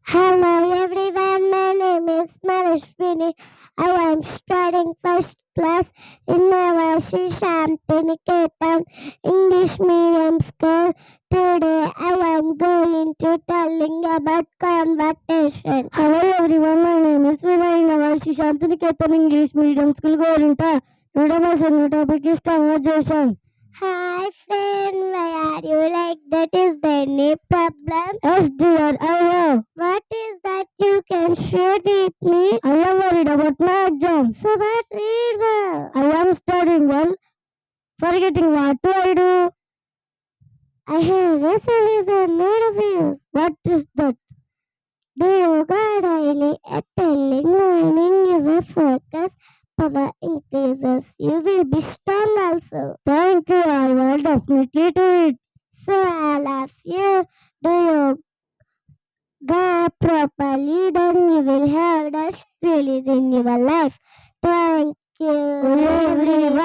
Hello everyone, my name is Manashwini. I am studying first class in Navasi Shantiniketan English medium school. Today I am going to telling about conversation. Hello everyone, my name is Vinay Navasi Shantiniketan English medium school. Gorinta. Today my second topic is conversation. Hi friend, why are you like that? Is there any problem? Yes dear, I have. What is that you can share with me? I am worried about my exam. So what read well? I am studying well, forgetting what do I do? I have a solution made of you. What is that? Do yoga daily at telling learning your focus power increases. You will be strong also. Thank you. I will definitely do it. So all of you do yoga properly, then you will have dust release in your life. Thank you everyone.